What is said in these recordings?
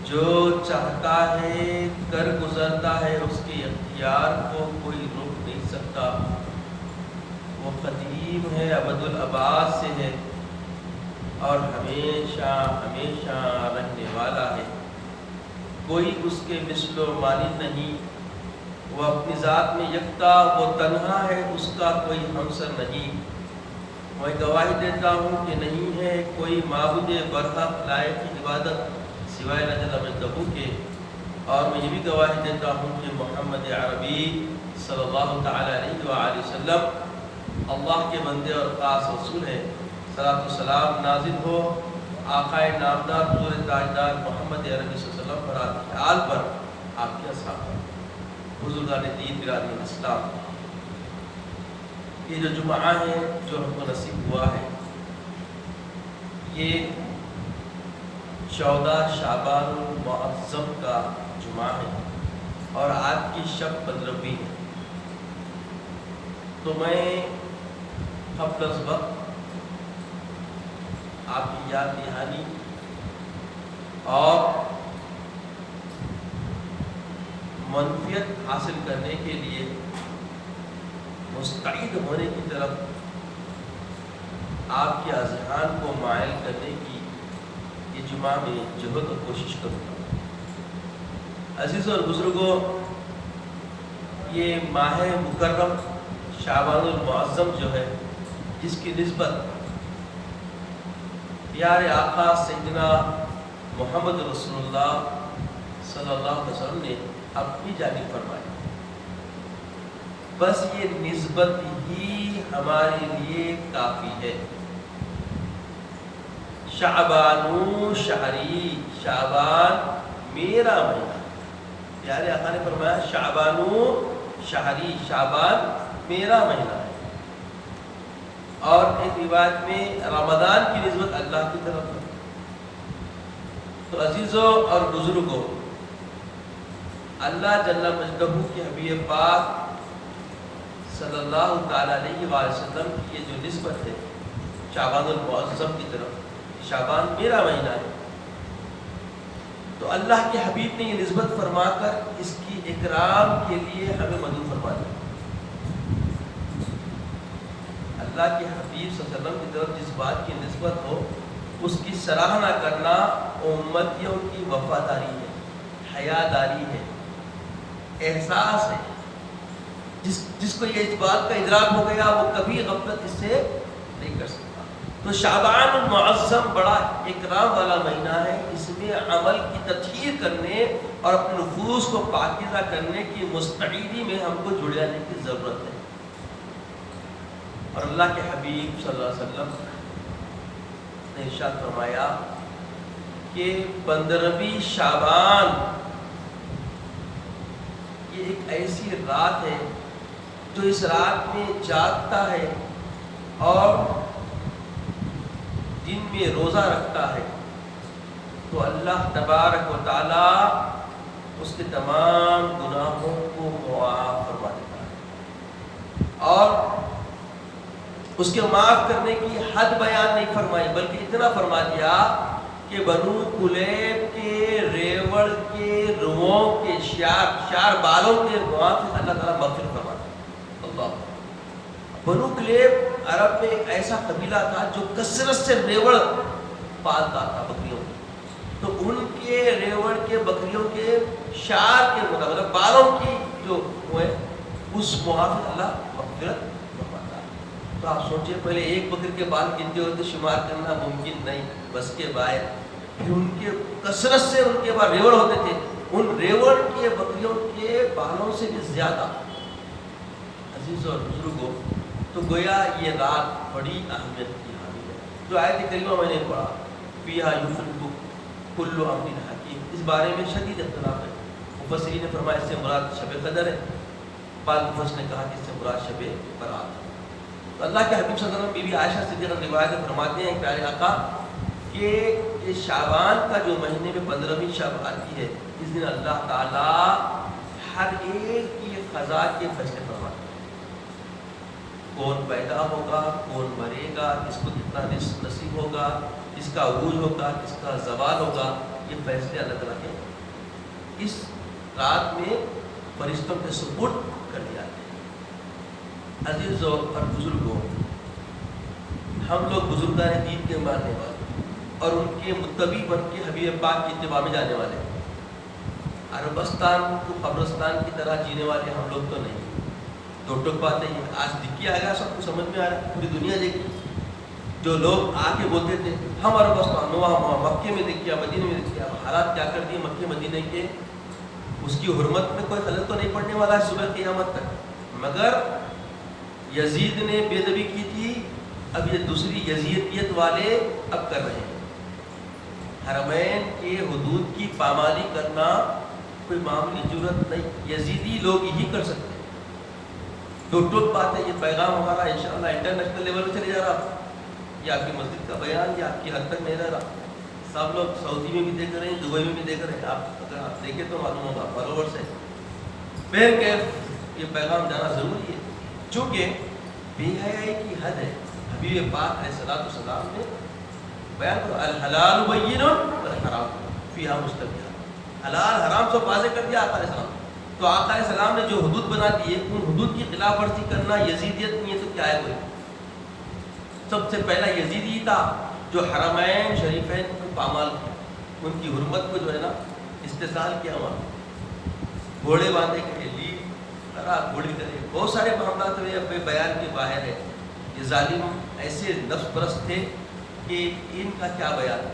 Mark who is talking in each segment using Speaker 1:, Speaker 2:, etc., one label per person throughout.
Speaker 1: جو چاہتا ہے کر گزرتا ہے، اس کے اختیار کو کوئی روک نہیں سکتا۔ وہ قدیم ہے، ابد الآباد سے ہے اور ہمیشہ ہمیشہ رہنے والا ہے۔ کوئی اس کے مثل و مانند نہیں۔ وہ اپنی ذات میں یکتا، وہ تنہا ہے، اس کا کوئی ہمسر نہیں۔ میں گواہی دیتا ہوں کہ نہیں ہے کوئی معبود برحق لائق کی عبادت سوائے اللہ جل مجدہ کے، اور میں یہ بھی گواہی دیتا ہوں کہ محمد عربی صلی اللہ تعالی علیہ وآلہ وسلم اللہ کے بندے اور خاص رسول ہے۔ صلاۃ و سلام نازل ہو آقائے نامدار حضور تاجدار محمد عربی صلی اللہ علیہ وسلم پر، آپ کے آل پر، آپ کے اصحاب پر، بزرگان دین، برادران اسلام۔ یہ جو جمعہ ہے جو ہم کو نصیب ہوا ہے، یہ 14 شعبان المعظم کا جمعہ ہے اور آج کی شب 15ویں ہے۔ تو میں قبل از وقت آپ کی یاد دہانی اور منفیت حاصل کرنے کے لیے مستعد ہونے کی طرف آپ کے اذہان کو مائل کرنے کی یہ جمعہ میں جہد و کوشش کروں گا۔ عزیز اور بزرگوں، یہ ماہ مکرم شعبان المعظم جو ہے، جس کی نسبت پیارے آقا سیدنا محمد رسول اللہ صلی اللہ علیہ وسلم نے اپنی جانب فرمائی، بس یہ نسبت ہی ہمارے لیے کافی ہے۔ شعبانو شہری، شعبان میرا مہینہ، پیارے آقا نے فرمایا شعبانو شہری، شعبان میرا مہینہ ہے۔ اور ایک روایت میں رمضان کی نسبت اللہ کی طرف ہے۔ تو عزیزوں اور بزرگوں، اللہ جل مجدہ کے حبیب پاک صلی اللہ تعالی علیہ وآلہ وسلم کی یہ جو نسبت ہے شعبان المعظم کی طرف، شعبان میرا مہینہ ہے، تو اللہ کے حبیب نے یہ نسبت فرما کر اس کی اکرام کے لیے ہمیں مدعو فرما دیا۔ اللہ کے حبیب صلی اللہ علیہ وسلم کی طرف جس بات کی نسبت ہو، اس کی سراہنا کرنا امتیوں کی وفاداری ہے، حیاداری ہے، احساس ہے۔ جس کو یہ اس بات کا ادراک ہو گیا، وہ کبھی غفلت اس سے نہیں کر سکتا۔ تو شعبان المعظم بڑا اکرام والا مہینہ ہے، اس میں عمل کی تطہیر کرنے اور اپنے نفوس کو پاکیزہ کرنے کی مستعدی میں ہم کو جڑ جانے کی ضرورت ہے۔ اور اللہ کے حبیب صلی اللہ علیہ وسلم نے ارشاد فرمایا کہ 15ویں شعبان یہ ایک ایسی رات ہے جو اس رات میں جاگتا ہے اور دن میں روزہ رکھتا ہے، تو اللہ تبارک و تعالی اس کے تمام گناہوں کو معاف فرما دیتا ہے، اور اس کے معاف کرنے کی حد بیان نہیں فرمائی، بلکہ اتنا فرما دیا کہ بنو کلیب کے ریوڑ کے روؤں کے شار بالوں کے گناہ سے اللہ تعالیٰ مغفرت فرما دیا۔ اللہ، بنو کلیب عرب میں ایک ایسا قبیلہ تھا جو کثرت سے ریوڑ پالتا تھا، بکریوں کی، تو ان کے ریوڑ کے بکریوں کے شار کے مطابق بالوں کی جو ہوئے اس معاف اللہ مغفرت۔ تو آپ سوچیں، پہلے ایک بکری کے بال گنتے ہوتے شمار کرنا ممکن نہیں، بس کے باہر، پھر ان کے کثرت سے ان کے بعد ریوڑ ہوتے تھے، ان ریوڑ کے بکریوں کے بالوں سے بھی زیادہ۔ عزیز اور بزرگوں، تو گویا یہ رات بڑی اہمیت کی حامل ہے۔ جو آیت کریمہ میں نے پڑھا، فیہا یفرق کل امر حکیم، اس بارے میں شدید اختلاف ہے۔ مفسرین نے فرمایا اس سے مراد شب قدر ہے، بعض مفسرین نے کہا کہ اس سے مراد شب برات ہے۔ تو اللہ کے حبیب صلی اللہ علیہ وسلم بی بی عائشہ صدیقہ روایت فرماتے ہیں پیارے آقا کہ یہ شعبان کا جو مہینے میں 15ویں شب آتی ہے، اس دن اللہ تعالیٰ ہر ایک کی قضا کے فیصلے فرماتے ہیں۔ کون پیدا ہوگا، کون مرے گا، کس کو کتنا رزق نصیب ہوگا، کس کا عروج ہوگا، کس کا زوال ہوگا، یہ فیصلے اللہ تعالیٰ کے اس رات میں فرشتوں کے سپرد کر دیا جاتے ہیں۔ عزیزوں اور بزرگوں، ہم لوگ بزرگان دین کے ماننے والے اور ان کے متبع بن کے حبیب پاک کی اتباع میں جانے والے، عربستان کو قبرستان کی طرح جینے والے ہم لوگ تو نہیں۔ دو ٹوک باتیں یہ آج دکھی آ گیا، سب کو سمجھ میں آ رہا ہے، پوری دنیا دیکھی۔ جو لوگ آ کے بولتے تھے ہم عربستان وہاں مکے میں دیکھیا، مدینے میں دیکھیا، حالات کیا کر دیے مکے مدینے کے، اس کی حرمت میں کوئی خلل تو نہیں پڑنے والا ہے صبح قیامت تک، مگر یزید نے بے ادبی کی تھی، اب یہ دوسری یزیدیت والے اب کر رہے ہیں۔ حرمین کے حدود کی پامالی کرنا کوئی معمولی جرت نہیں، یزیدی لوگ ہی کر سکتے ہیں۔ دو ٹوک بات ہے، یہ پیغام ہمارا انشاءاللہ انٹرنیشنل لیول پہ چلے جا رہا، یہ آپ کی مسجد کا بیان یہ آپ کی حد تک نہیں رہ رہا۔ سب لوگ سعودی میں بھی دیکھ رہے ہیں، دبئی میں بھی دیکھ رہے ہیں، آپ اگر آپ دیکھیں تو معلوم ہوگا فالوورس ہے۔ بہرکیف یہ پیغام جانا ضروری ہے، چونکہ بے حیائی کی حد ہے۔ حبیب پاک علیہ الصلوۃ والسلام نے بیان کرو الحلال بین والحرام فیہا مشتبہات، حلال حرام سب واضح کر دیا آقا علیہ السلام۔ تو آقا علیہ السلام نے جو حدود بنا دیے، ان حدود کی خلاف ورزی کرنا یزیدیت نہیں ہے تو کیا ہے؟ کوئی سب سے پہلا یزیدی تھا جو حرمین شریفین کو پامال کیا، ان کی حرمت کو جو ہے نا استحصال کیا، وہاں گھوڑے باندھے کے لی گھوڑی کرے، بہت سارے معاملات ہوئے، اپنے بیان کے باہر ہے۔ یہ ظالم ایسے نفس پرست تھے کہ ان کا کیا بیان،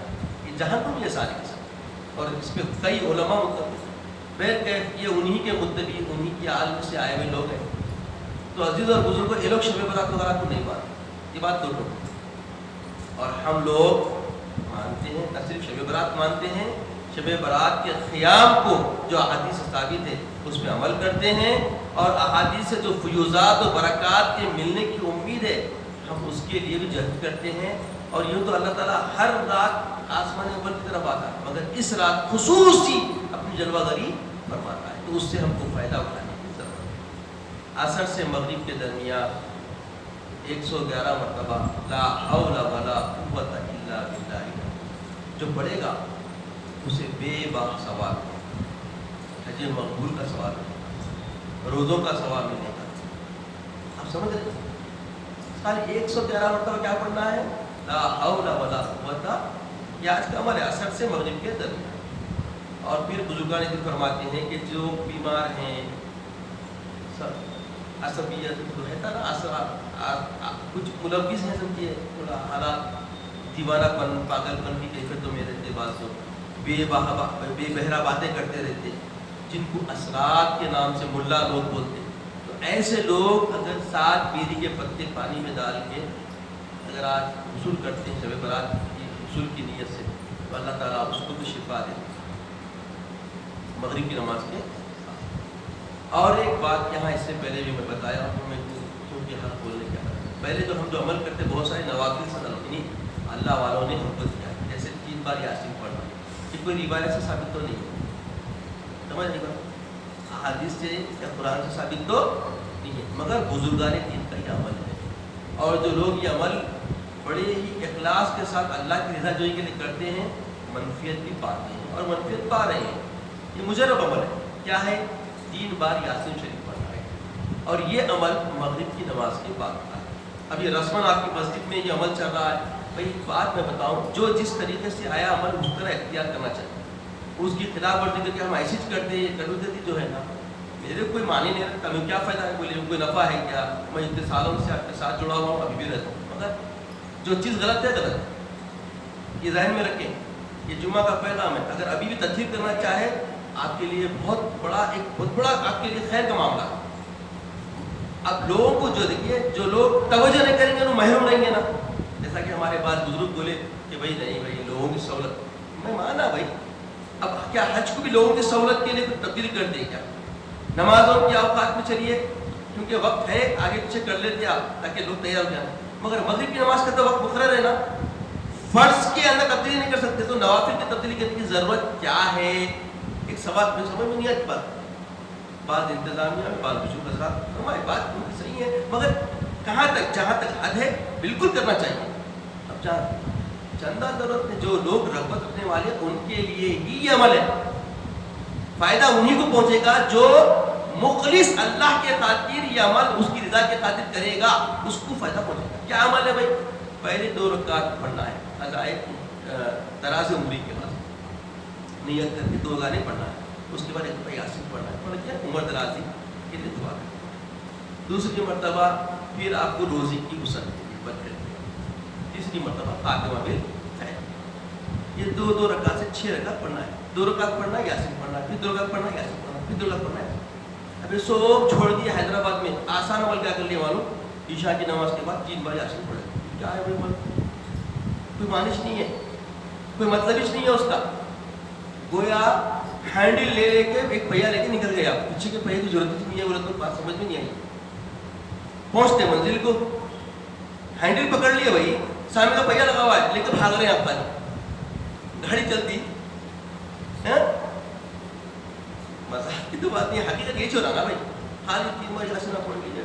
Speaker 1: یہ جہنم یہ سارے کے ساتھ، اور اس پہ کئی علماء متفق، یہ انہی کے متبع انہی کی عالم سے آئے ہوئے لوگ ہیں۔ تو عزیز اور بزرگوں، یہ لوگ شب برات وغیرہ کو نہیں مانتے، یہ بات دو لوگ، اور ہم لوگ مانتے ہیں، نہ صرف شب برات مانتے ہیں، شب برات کے قیام کو جو احادیث سے ثابت ہے اس پہ عمل کرتے ہیں، اور احادیث سے جو فیوزات و برکات کے ملنے کی امید ہے ہم اس کے لیے بھی جہد کرتے ہیں۔ اور یوں تو اللہ تعالیٰ ہر رات آسمان اوپر کی طرف آتا ہے، مگر اس رات خصوصی اپنی جلوہ گری فرماتا ہے، تو اس سے ہم کو فائدہ اٹھانے کی ضرورت ہے۔ عصر سے مغرب کے درمیان 111 مرتبہ لا حول ولا قوت الا باللہ جو پڑھے گا اسے بے باک ثواب ہے، حج مقبول کا ثواب ہے، روزوں کا ثواب ملے گا۔ آپ سمجھ رہے ہیں؟ خالی 111 مرتبہ کیا پڑھنا ہے؟ لا حول ولا قوت، یہ آج کا عمل ہے عصر سے مغرب کے درمیان۔ اور پھر بزرگان دین فرماتے ہیں کہ جو بیمار ہیں، عصبیت جو ہے نا، کچھ ملوث ہیں، سمجھیے تھوڑا حالات دیوانہ پن، پاگل پن کی کیفیتوں میں رہتے، بعض لوگ بے بہرا باتیں کرتے رہتے، جن کو اسرار کے نام سے ملا لوگ بولتے ہیں، تو ایسے لوگ اگر 7 بیری کے پتے پانی میں ڈال کے اگر آج غسل کرتے ہیں شب برات کی غسل کی نیت سے، تو اللہ تعالیٰ اس کو بھی شفا دیتے مغرب کی نماز کے۔ اور ایک بات یہاں اس سے پہلے بھی میں بتایا ہوں، میں کیونکہ حق بولنے کا پہلے جو ہم جو عمل کرتے بہت سارے نوافل سے اللہ والوں نے ہم کو کیا، جیسے 3 بار یاسین پڑھنا، یہ کوئی روایت سے ثابت تو نہیں ہے، سمجھ نہیں پڑا، احادیث سے یا قرآن سے ثابت تو نہیں ہے، مگر بزرگان دین کا یہ عمل ہے۔ اور جو لوگ یہ عمل بڑے ہی اخلاص کے ساتھ اللہ کی رضا جوئی کے لیے کرتے ہیں، منفیت بھی پاتے ہیں اور منفیت پا رہے ہیں۔ یہ مجرب عمل ہے، کیا ہے؟ 3 بار یاسین شریف پڑھنا ہے، اور یہ عمل مغرب کی نماز کے بعد ہوتا ہے۔ اب یہ رسماً آپ کی مسجد میں یہ عمل چل رہا ہے، بھائی بات میں بتاؤں، جو جس طریقے سے آیا عمل اس طرح اختیار کرنا چاہیے، اس کی خلاف ورزی کر کے ہم ایسی کرتے ہیں، یہ کرو دیتی جو ہے نا، میرے کوئی معنی نہیں رکھتا، میں کیا فائدہ ہے، کوئی نفع ہے کیا، میں اتنے سالوں سے آپ کے ساتھ جڑا ہوا ہوں، ابھی بھی رہتا ہوں، مگر جو چیز غلط ہے غلط ہے، یہ ذہن میں رکھیں۔ یہ جمعہ کا پیغام ہے، اگر ابھی بھی تطہیر کرنا چاہے آپ کے لیے بہت بڑا آپ کے لیے خیر کا معاملہ ہے۔ اب لوگوں کو جو دیکھیے، جو لوگ توجہ نہیں کریں گے وہ محروم رہیں گے نا، جیسا کہ ہمارے بعض بزرگ بولے کہ بھائی نہیں بھائی لوگوں کی سہولت، میں مانا بھائی، اب کیا حج کو بھی لوگوں کی سہولت کے لیے تبدیل کر دیں کیا؟ نمازوں کی اوقات میں چلیے کیونکہ وقت ہے، آگے پیچھے کر لیتے آپ تاکہ لوگ تیار ہو جائیں، مگر مغرب کی نماز کا تو وقت مقرر ہے نا، فرض کے اندر تبدیلی نہیں کر سکتے، تو نوافل کی تبدیلی کرنے کی ضرورت کیا ہے؟ ایک سوال میں سمجھ میں نہیں آتی بات، بعض انتظامیہ میں بعض بزرگ حضرات ہماری بات صحیح ہے، مگر کہاں تک؟ جہاں تک حد ہے بالکل کرنا چاہیے۔ اب چندہ دولت میں جو لوگ رغبت رکھنے والے ان کے لیے ہی یہ عمل ہے. فائدہ انہی کو پہنچے گا جو مخلص اللہ کے خاطر یہ عمل اس کی رضا کے خاطر کرے گا, اس کو فائدہ پہنچے گا. کیا عمل ہے بھائی؟ پہلے 2 رکعت پڑھنا ہے ادائے دراز عمری کے بعد, نیت کر کے 2 گانے پڑھنا ہے. اس کے بعد ایک یاسین پڑھنا ہے, پڑھ کیا عمر درازی کے لیے دعا کریں. دوسری مرتبہ پھر آپ کو روزی کی وسعت بد کریں. تیسری مرتبہ خاتمہ بالخیر. یہ 2 رکعت سے 6 رکعت پڑھنا ہے. 2 رکعت پڑھنا ہے, یاسین پڑھنا ہے, پھر 2 رکعت پڑھنا ہے, یاسین پڑھنا ہے, پھر 2 رکعت پڑھنا ہے. ابھی سب چھوڑ دیا حیدرآباد میں. آسان عمل کیا کر لیا معلوم؟ عشاء کی نماز کے بعد 3 بار یاسین پڑھے. کیا ہے بھائی؟ کوئی مانش نہیں ہے, کوئی مطلب ہی نہیں ہے اس کا. گویا ہینڈل لے کے ایک پہیا لے کے نکل گیا, پیچھے کے پہیے کی ضرورت نہیں ہے. بولے تو بات سمجھ میں نہیں آئی. پہنچتے منزل کو, ہینڈل پکڑ لیے بھائی, سامنے کا پہیا لگا ہوا ہے, لے کے بھاگ رہے ہیں آپ پر. گاڑی چلتی مزاق کی تو بات نہیں, حقیقت یہ چھوڑا نا بھائی. خالی 3 بار یاسین پڑھ لیجیے,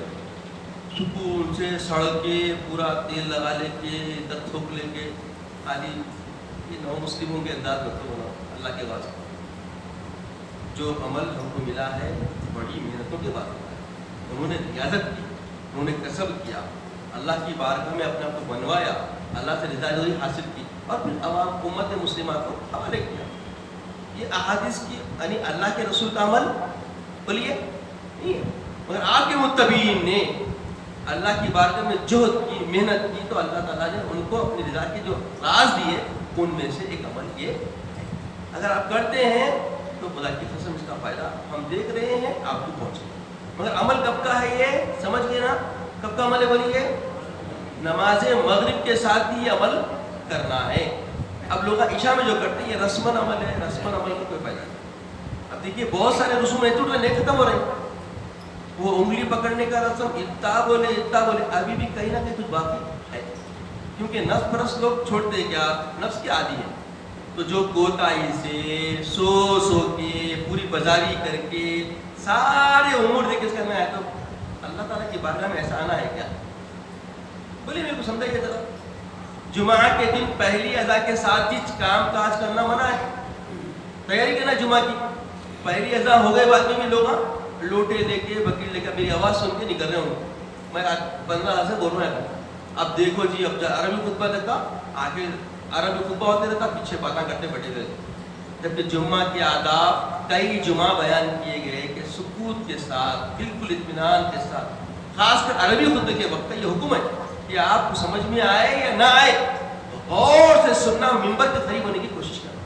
Speaker 1: سکون سے سڑ کے پورا تیل لگا لے کے ادھر تھوک لے کے. خالی یہ نو مسلموں کے انداز میں تو اللہ کے واسطے جو عمل ہم کو ملا ہے بڑی محنتوں کے بعد ملا ہے. انہوں نے ریاضت کی, انہوں نے کسب کیا, اللہ کی بارگاہ میں اپنے آپ کو بنوایا, اللہ سے رضا حاصل کی, اور پھر عوام امت مسلمہ کو حوالے کیا. یہ احادیث کی یعنی اللہ کے رسول کا عمل بولیے نہیں ہے, مگر آپ کے متبعین نے اللہ کی بارگاہ میں جہد کی, محنت کی, تو اللہ تعالیٰ نے ان کو اپنی رضا کے جو راز دیے ان میں سے ایک عمل یہ ہے. اگر آپ کرتے ہیں تو خدا کی قسم اس کا فائدہ ہم دیکھ رہے ہیں آپ کو پہنچے گا. مگر عمل کب کا ہے یہ سمجھ گئے نا؟ کب کا عمل ہے بولیے؟ نماز مغرب کے ساتھ ہی یہ عمل کرنا ہے. اب لوگ عشاء میں جو کرتے ہیں یہ رسمن عمل ہے, رسمن عمل کا کوئی فائدہ نہیں. اب دیکھیے بہت سارے رسوم نہیں ختم ہو رہے ہیں. وہ انگلی پکڑنے کا رسم اتنا بولے ابھی بھی کہیں نہ کہیں کچھ باقی ہے, کیونکہ نفس پرست لوگ چھوڑتے کیا, نفس کے عادی ہے. تو جو کوتاہی سے سو کے پوری بازاری کر کے سارے امور دے کے کرنا ہے, تو اللہ تعالیٰ کی بارگاہ میں ایسا آنا ہے کیا؟ بولیے میرے کو سمجھائیے ذرا. جمعہ کے دن پہلی اذان کے ساتھ ہی کام کاج کرنا منع ہے. تیاری کرنا جمعہ کی, پہلی اذان ہو گئے بعد میں بھی لوگ لوٹے لے کے بکیل لے کے میری آواز سن کے نکل رہے ہوں. میں 15 سے بول رہا ہوں, اب دیکھو جی اب عربی خطبہ دیتا, آگے عربی خطبہ ہوتے رہتا, پیچھے باتیں کرتے بیٹھے گئے. جبکہ جمعہ کے آداب کئی جمعہ بیان کیے گئے کہ سکوت کے ساتھ, بالکل اطمینان کے ساتھ, خاص کر عربی خطبے کے وقت یہ حکم ہے کہ آپ کو سمجھ میں آئے یا نہ آئے غور سے سننا, ممبر کے قریب ہونے کی کوشش کرنا.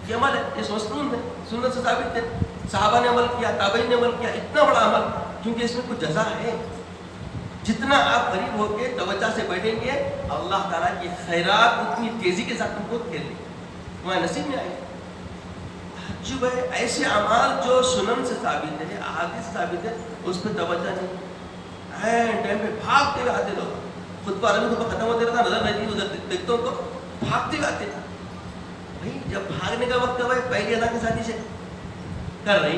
Speaker 1: یہ عمل ہے, یہ مسنون ہے, سنت سے ثابت ہے. صحابہ نے عمل کیا, تابعین نے عمل کیا, اتنا بڑا عمل, کیونکہ اس میں کچھ جزا ہے. جتنا آپ قریب ہو کے توجہ سے بیٹھیں گے اللہ تعالیٰ کی خیرات اتنی تیزی کے ساتھ تم کو کھیل لیں, تمہارے نصیب میں آئے. تحجب ہے, ایسے اعمال جو سنن سے ثابت ہے, احادیث سے ثابت ہے, اس پہ توجہ نہیں. ٹائم پہ بھاگتے ہوئے آتے لوگ, خطبہ عربی خطبہ ختم ہوتے رہتا, نظر نہیں ادھر دیکھتا ہوں تو بھاگتے ہوئے آتے. بھائی جب بھاگنے کا وقت ہے پہلی اذان کے ساتھ ہی سے کر رہی,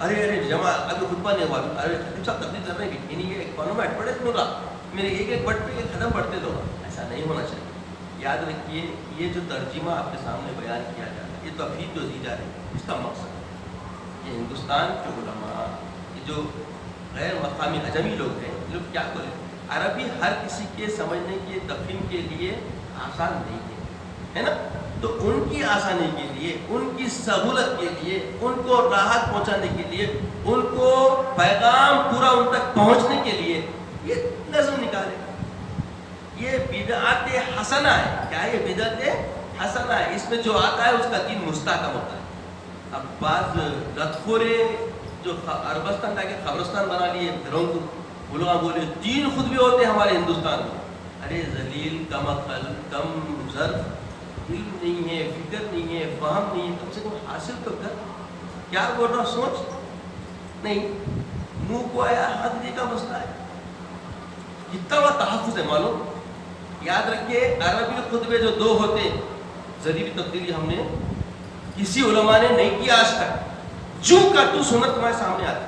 Speaker 1: ارے جمع ابھی خطبہ نہیں ہوا, ارے خطیب صاحب تبدیل کر رہے ہیں, انہیں ایک پانوں میں پڑے سن رہا, میرے ایک بٹ پہ ختم پڑھتے دو. ایسا نہیں ہونا چاہیے. یاد رکھیے یہ جو ترجمہ آپ کے سامنے بیان کیا جا رہا ہے, یہ توفیق جو دی جا رہی ہے, اس کا مقصد یہ ہندوستان کے علماء, یہ جو غیر مقامی عجمی لوگ ہیں, لوگ کیا بولیں, عربی ہر کسی کے سمجھنے کے تفہیم کے لیے آسان نہیں ہے نا. تو ان کی آسانی کے لیے, ان کی سہولت کے لیے, ان کو راحت پہنچانے کے لیے, ان کو پیغام پورا ان تک پہنچنے کے لیے یہ نظم نکالے. یہ بدعت حسنہ ہے. کیا ہے یہ بدعت حسنہ ہے؟ اس میں جو آتا ہے اس کا دین مستحکم ہوتا ہے. اب بعض رتخورے جو عربستان جا کے قبرستان بنا لیے گھروں کو, وہ لوگ بولے 3 خطبے ہوتے ہیں ہمارے ہندوستان میں. ارے ذلیل, کم عقل, کم ظرف, علم نہیں ہے, فکر نہیں ہے, فہم نہیں ہے, کم سے کم حاصل تو کر. کیا بول رہا سوچ نہیں, منہ کو آیا ہاتھ دے کا مسئلہ ہے. کتنا بڑا تحفظ ہے معلوم. یاد رکھیے عربی خطبے جو 2 ہوتے, ذریعی تبدیلی ہم نے کسی علماء نے نہیں کیا آج تک. جو کا تو سنت تمہارے سامنے آتی,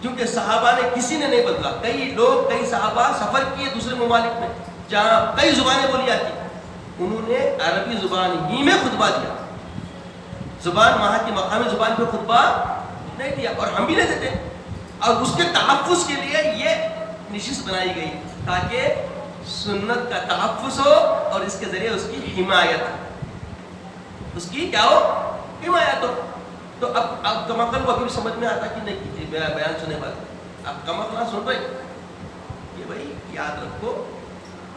Speaker 1: کیونکہ صحابہ نے کسی نے نہیں بدلا. کئی لوگ, کئی صحابہ سفر کیے دوسرے ممالک میں, جہاں کئی زبانیں بولی جاتی ہیں، انہوں نے عربی زبان ہی میں خطبہ دیا، زبان وہاں کی مقامی زبان پہ خطبہ نہیں دیا، اور ہم بھی نہیں دیتے. اور اس کے تحفظ کے لیے یہ نشست بنائی گئی تاکہ سنت کا تحفظ ہو اور اس کے ذریعے اس کی حمایت ہو، اس کی کیا ہو، حمایت ہو. تو اب کمقل کو ابھی بھی سمجھ میں آتا کہ نہیں میرا بیان سننے والے اب کمقل سن رہے کہ بھائی یاد رکھو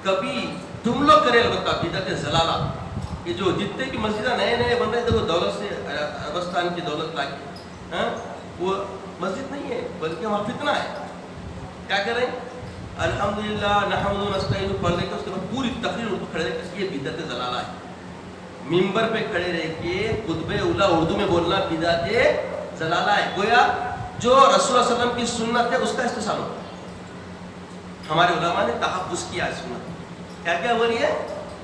Speaker 1: کبھی تم لوگ کرے البتہ بدعت ضلالہ، یہ جو جتنے کی مسجدیں نئے نئے بن رہے تھے وہ دولت سے عربستان کی دولت لا کے، وہ مسجد نہیں ہے بلکہ وہاں فتنہ ہے. کیا کریں، الحمدللہ نحمد و نستعین پڑھ لے کے اس کے بعد پوری تقریر اردو کھڑے رہ کے یہ بدعت ضلالہ ہے. ممبر پہ کھڑے رہ کے خطبہ اولیٰ اردو میں بولنا بدعت ضلالہ ہے. گویا جو رسول اللہ علیہ وسلم کی سنت ہے اس کا استحسان ہوتا ہے. ہمارے علماء نے تحفظ کیا اس سنت، کیا کیا بولیے،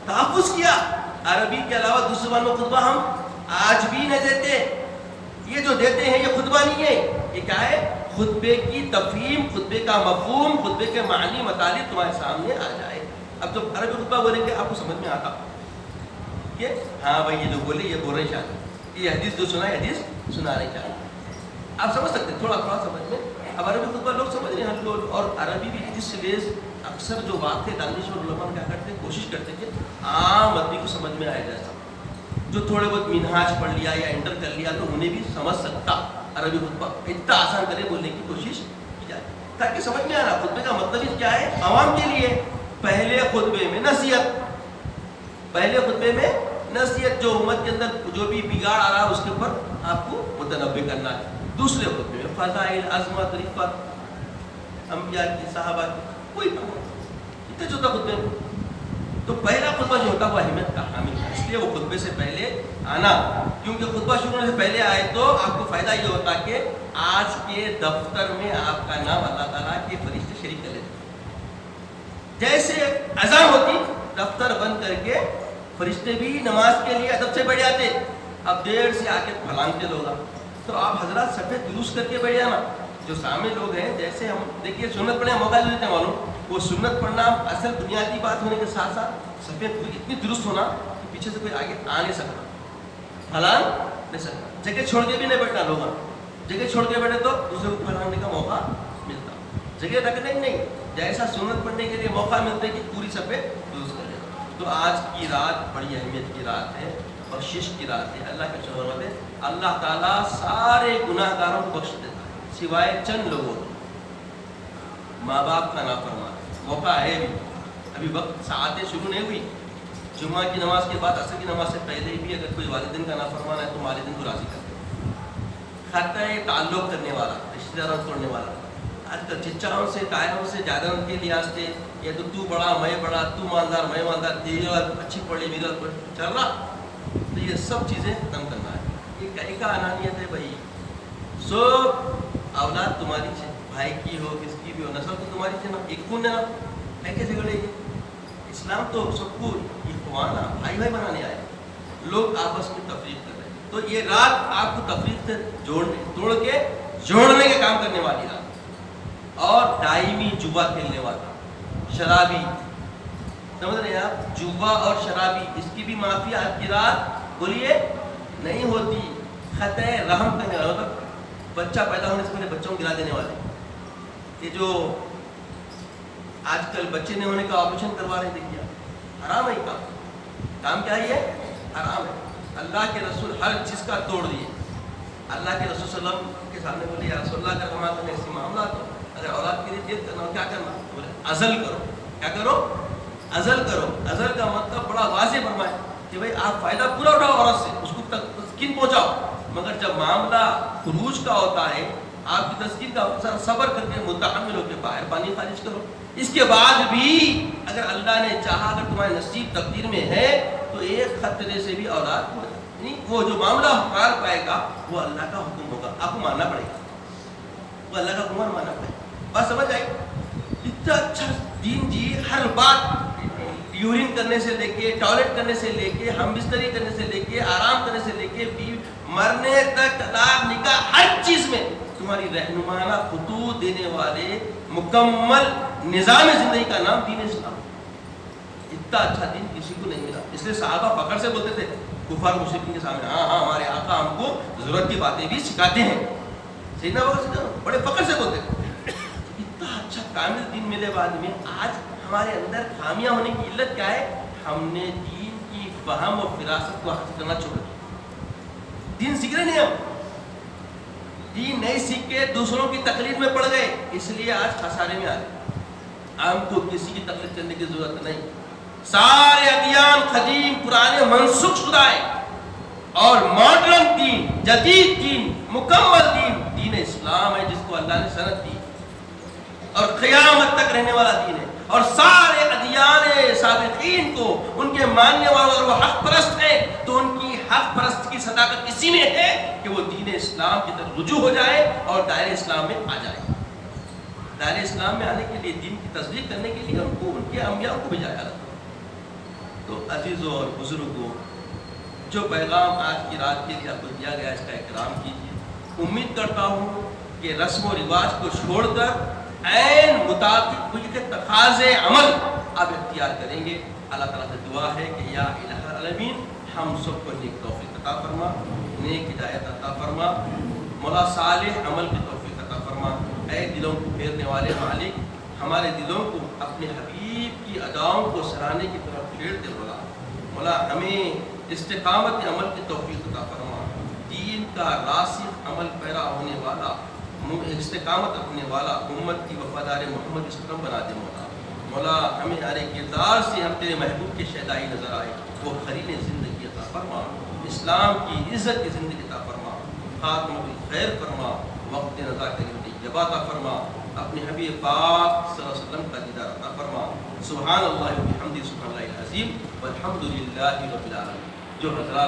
Speaker 1: تحفظ کیا. عربی کے علاوہ دوسری زبان میں خطبہ ہم آج بھی نہیں دیتے. یہ جو دیتے ہیں یہ خطبہ نہیں ہے، یہ کیا ہے، خطبے کی تفہیم، خطبے کا مفہوم، خطبے کے معنی مطالب تمہارے سامنے آ جائے. اب جب عربی خطبہ بولیں گے آپ کو سمجھ میں آتا کہ ہاں بھائی یہ جو بولے یہ بول رہے چاہتے، یہ حدیث جو سنا ہے حدیث سنا رہے چاہتے. آپ سمجھ سکتے ہیں تھوڑا تھوڑا سمجھ میں. اب عربی خطبہ لوگ سمجھ رہے ہیں لوگ، اور عربی بھی اس لیے اکثر جو بات ہے دانش اور علماء کیا کرتے ہیں، کوشش کرتے کہ عام آدمی کو سمجھ میں آئے جیسا، جو تھوڑے بہت منہاج پڑھ لیا یا انٹر کر لیا تو انہیں بھی سمجھ سکتا عربی خطبہ اتنا آسان کرے بولنے کی کوشش کی جائے تاکہ سمجھ میں آنا خطبے کا مطلب کیا ہے عوام کے لیے. پہلے خطبے میں نصیحت، پہلے خطبے میں نصیحت، جو امت کے اندر جو بھی بگاڑ آ رہا ہے اس کے اوپر آپ کو متنبع کرنا ہے. دوسرے خطبے میں فضائل، عظمت، رفت، انبیاء کی، صحابہ کی، کوئی کام اتنے جو تھا خطبے میں. تو پہلا خطبہ جو ہوتا ہے وہ اہمیت کا حامل ہے، اس لیے وہ خطبے سے پہلے آنا، کیونکہ خطبہ شروع ہونے سے پہلے آئے تو آپ کو فائدہ یہ ہوتا کہ آج کے دفتر میں آپ کا نام اللہ تعالیٰ کے فرشتے شریک کر لیتے. جیسے اذان ہوتی دفتر بند کر کے فرشتے بھی نماز کے لیے ادب سے بیٹھ جاتے. اب دیر سے آ کے پھلانتے لوگ، تو آپ حضرات سفید درست کر کے بیٹھ جانا. جو سامنے لوگ ہیں جیسے ہم دیکھیے سنت پڑھنے موقع دیتے ہیں معلوم، وہ سنت پڑھنا اصل بنیادی بات ہونے کے ساتھ ساتھ سفید اتنی درست ہونا کہ پیچھے سے کوئی آگے آ نہیں سکتا، پھلان نہیں سکتا. جگہ چھوڑ کے بھی نہیں بیٹھنا لوگ، جگہ چھوڑ کے بیٹھے تو دوسرے کو پھیلانے کا موقع ملتا. جگہ رکھنے نہیں، جیسا سنت پڑھنے کے لیے موقع ملتا ہے کہ پوری سفید درست کر لینا. تو آج کی رات بڑی اہمیت کی رات ہے، بخشش کی رات ہے. اللہ کے شکر ہے اللہ تعالیٰ سارے گناہ گاروں کو بخش دیتا ہے سوائے چند لوگوں کو. ماں باپ کا نافرمان موقع ہے بھی، ابھی وقت ساعتیں شروع نہیں ہوئی. جمعہ کی نماز کے بعد عصر کی نماز سے پہلے بھی اگر کوئی والدین کا نافرمان ہے تو والدین کو راضی کرتے ہیں. خطۂ تعلق کرنے والا، رشتہ داروں توڑنے والا، آج کل چچاؤں سے تایوں سے زیادہ ان کے لحاظ سے یہ تو بڑا میں بڑا، تو مالدار میں مالدار، تیری اچھی پڑھی میری چل رہا. تو یہ سب چیزیں ختم کرنا ہے. یہ ایک انانیت ہے بھائی. سب اولاد تمہاری ہے، بھائی کی ہو کس کی بھی ہو، نسل تو تمہاری ہے نا، ایک خون ہے نا، ہے کیسے گڑے گی. اسلام تو سب کو اخوانا بھائی بھائی بنانے آئے، لوگ آپس میں تفریق کر رہے ہیں. تو یہ رات آپ کو تفریق سے توڑ کے جوڑنے کے کام کرنے والی رات. اور دائمی جوا کھیلنے والا، شرابی، سمجھ رہے ہیں آپ، جوا اور شرابی، اس کی بھی معافی آج کی رات بولیے نہیں ہوتی. خطۂ رحم کرنے والا، مطلب بچہ پیدا ہونے سے پہلے بچوں کو گرا دینے والے. یہ جو آج کل بچے نہیں ہونے کا آپریشن کروا رہے دیکھیے، حرام ہے. کام کیا ہے یہ حرام ہے. اللہ کے رسول ہر چیز کا توڑ دیے. اللہ کے رسول صلی اللہ علیہ وسلم کے سامنے بولے یا رسول اللہ اگر ہمارے ایسی معاملات ہو، اگر اولاد کے لیے جد کرنا ہو کیا کرنا، بولے ازل کرو. کیا کرو، ازل کرو. ازل کا مطلب بڑا واضح فرمائے کہ بھائی آپ فائدہ پورا اٹھاؤ عورت سے، اس کو تسکین پہنچاؤ. مگر جب معاملہ خروج کا ہوتا ہے، آپ کی تسکین کا صبر کر کے متحمل ہو کے باہر پانی خارج کرو. اس کے بعد بھی اگر اللہ نے چاہا، اگر تمہارے نصیب تقدیر میں ہے تو ایک خطرے سے بھی اولاد ہو جائے. وہ جو معاملہ حقار پائے گا وہ اللہ کا حکم ہوگا، آپ کو ماننا پڑے گا، وہ اللہ کا حکم ماننا پڑے گا. بات سمجھ آئی؟ اتنا اچھا دین جی، ہر بات یورین کرنے سے لے کے، ٹوائلٹ کرنے سے لے کے، ہم بستری کرنے سے لے کے، آرام کرنے سے لے کے، مرنے تک، طلاق، نکاح، ہر چیز میں تمہاری رہنمانہ خطوط دینے والے مکمل نظام زندگی کا نام دین اسلام. اتنا اچھا دین کسی کو نہیں ملا. اس لیے صحابہ فخر سے بولتے تھے کفار مشرکین کے سامنے, ہاں ہاں ہمارے آقا ہم کو ضرورت کی باتیں بھی سکھاتے ہیں. سیدنا ابو بکر بڑے فخر سے بولتے تھے. اتنا اچھا کامل دین ملے بعد میں آج ہمارے اندر خامیاں ہونے کی علت کیا ہے؟ ہم نے دین کی فہم اور فراست کو حاصل کرنا چھوڑ دیا. دین سیکھ رہے نہیں, ہم دین نہیں سیکھ کے دوسروں کی تقلید میں پڑ گئے, اس لیے آج خسارے میں آ گئے. ہم کو کسی کی تقلید کرنے کی ضرورت نہیں. سارے ادیان قدیم پرانے منسوخ شدہ ہے, اور ماڈرن دین, جدید دین, مکمل دین دین اسلام ہے, جس کو اللہ نے سند دی اور قیامت تک رہنے والا دین ہے. اور سارے ادیان سابقین کو ان کے ماننے والوں, اور وہ حق پرست ہیں تو ان کی حق پرست کی صداقت اسی میں ہے کہ وہ دین اسلام کی طرف رجوع ہو جائے اور دائرہ اسلام میں آ جائے. دائرہ اسلام میں آنے کے لیے, دین کی تصدیق کرنے کے لیے ان کو ان کے انبیاء کو بھیجا جاتا. تو عزیزوں اور بزرگوں, جو پیغام آج کی رات کے لیے آپ کو دیا گیا اس کا احترام کیجیے. امید کرتا ہوں کہ رسم و رواج کو چھوڑ کر عین مطابق کے تقاضے عمل آپ اختیار کریں گے. اللہ تعالیٰ سے دعا ہے کہ یا الہ العالمین ہم سب کو نیک توفیق عطا فرما, نیک ہدایت عطا فرما, مولا صالح عمل کی توفیق عطا فرما. اے دلوں کو پھیرنے والے مالک, ہمارے دلوں کو اپنے حبیب کی اداؤں کو سرانے کی طرف پھیر دے. مولا ہمیں استقامت عمل کی توفیق عطا فرما, دین کا راسخ عمل پیرا ہونے والا, استقامت رکھنے والا, امت کی وفادار محمد اسلم بنا دے. مولا ہمیں ہر ایک کردار سے ہم تیرے محبوب کے شہدائی نظر آئے, وہ قرین زندگی عطا فرما, اسلام کی عزت کی زندگی عطا فرما, خاتمہ بالخیر فرما, وقت نظر کریم طیبہ عطا فرما, اپنے حبیب پاک صلی اللہ علیہ وسلم کا دیدار عطا فرما. سبحان اللہ و بحمدہ, سبحان اللہ العظیم, والحمد للہ رب العالمین. جو حضرات